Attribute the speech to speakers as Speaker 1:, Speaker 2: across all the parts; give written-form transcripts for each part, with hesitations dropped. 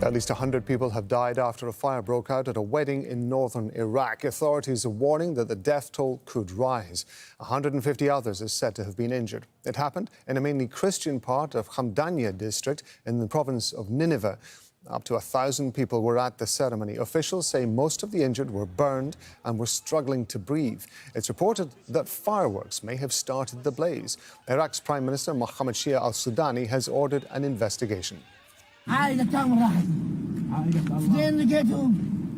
Speaker 1: At least 100 people have died after a fire broke out at a wedding in northern Iraq. Authorities are warning that the death toll could rise. 150 others are said to have been injured. It happened in a mainly Christian part of Hamdaniya district in the province of Nineveh. Up to 1,000 people were at the ceremony. Officials say most of the injured were burned and were struggling to breathe. It's reported that fireworks may have started the blaze. Iraq's Prime Minister Mohammed Shia al Sudani has ordered an investigation.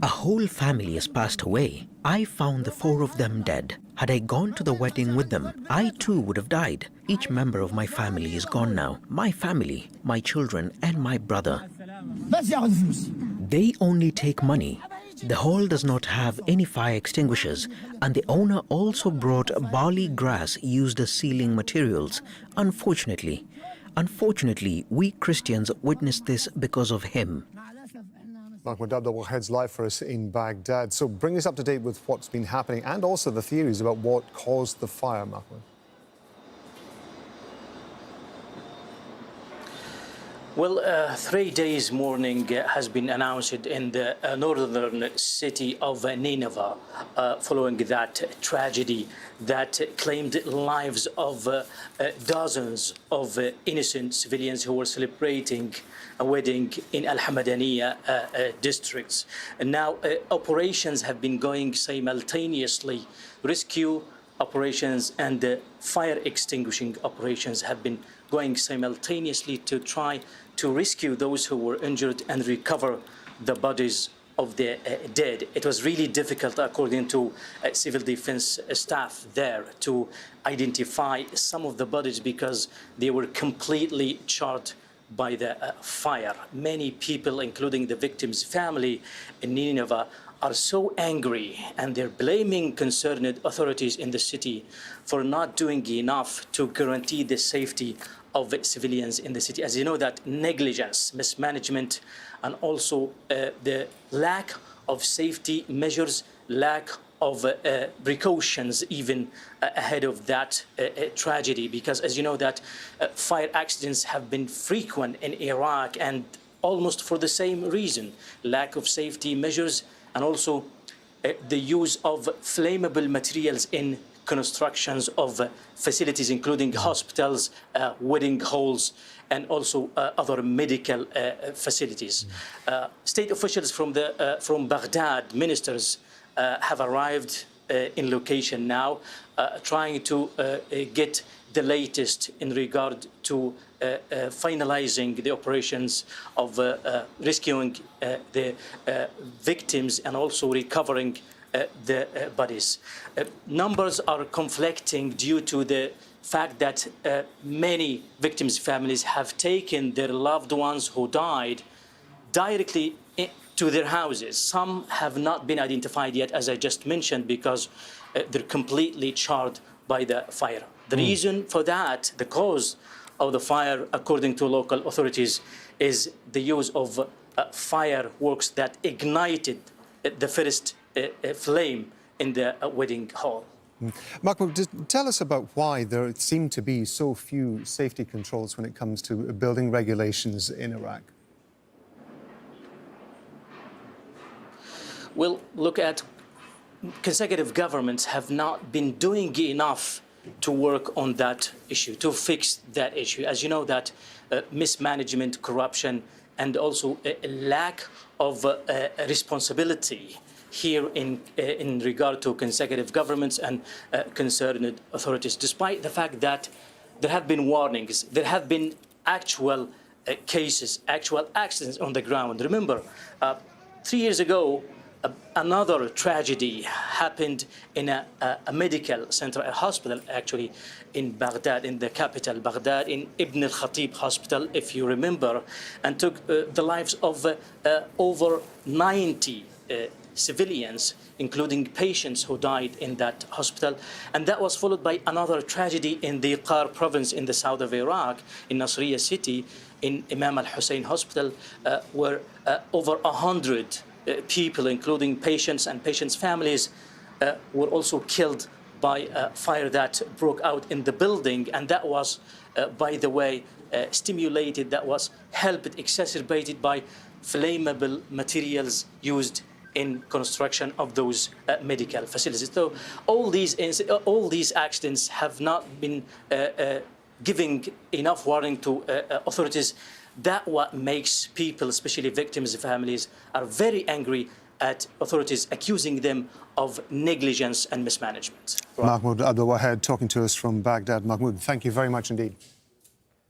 Speaker 2: A
Speaker 3: whole family has passed away. I found the 4 of them dead. Had I gone to the wedding with them, I too would have died. Each member of my family is gone now. My family, my children and my brother. They only take money. The hall does not have any fire extinguishers, and the owner also brought barley grass used as ceiling materials. Unfortunately, we Christians witnessed this because of him.
Speaker 1: Mahmoud, Abdelwahed's live for us in Baghdad. So bring us up to date with what's been happening and also the theories about what caused the fire, Mahmoud.
Speaker 4: Well, 3 days mourning has been announced in the northern city of Nineveh following that tragedy that claimed lives of dozens of innocent civilians who were celebrating a wedding in Hamdaniya districts. And now operations have been going simultaneously. Rescue operations and fire extinguishing operations have been going simultaneously to try to rescue those who were injured and recover the bodies of the dead. It was really difficult, according to civil defense staff there, to identify some of the bodies because they were completely charred by the fire. Many people, including the victim's family in Nineveh, are so angry, and they're blaming concerned authorities in the city for not doing enough to guarantee the safety of civilians in the city. As you know, that negligence, mismanagement, and also the lack of safety measures, lack of precautions even ahead of that tragedy. Because as you know, that fire accidents have been frequent in Iraq, and almost for the same reason: lack of safety measures and also the use of flammable materials in constructions of facilities, including hospitals, wedding halls, and also other medical facilities. State officials from Baghdad, ministers, have arrived in location now, trying to get the latest in regard to finalizing the operations of rescuing the victims and also recovering the bodies. Numbers are conflicting due to the fact that many victims' families have taken their loved ones who died directly to their houses. Some have not been identified yet, as I just mentioned, because they're completely charred by the fire. The reason for that, the cause of the fire, according to local authorities, is the use of fireworks that ignited the first flame in the wedding hall.
Speaker 1: Mahmoud, tell us about why there seem to be so few safety controls when it comes to building regulations in Iraq.
Speaker 4: Well, look at consecutive governments have not been doing enough to work on that issue, to fix that issue. As you know, that mismanagement, corruption, and also a lack of responsibility here in regard to consecutive governments and concerned authorities, despite the fact that there have been warnings, there have been actual cases, actual accidents on the ground. Remember, 3 years ago, another tragedy happened in a medical center, a hospital actually, in Baghdad, in the capital, Baghdad, in Ibn al-Khatib hospital, if you remember, and took the lives of over 90 civilians, including patients who died in that hospital. And that was followed by another tragedy in the Qar province in the south of Iraq, in Nasiriyah city, in Imam al-Hussein hospital, where over 100 people, including patients and patients' families, were also killed by a fire that broke out in the building. And that was, by the way, stimulated, that was helped, exacerbated by flammable materials used in construction of those medical facilities. So all these accidents have not been giving enough warning to authorities. That what makes people, especially victims' families, are very angry at authorities, accusing them of negligence and mismanagement.
Speaker 1: Mahmoud Abdelwahed talking to us from Baghdad. Mahmoud, thank you very much indeed.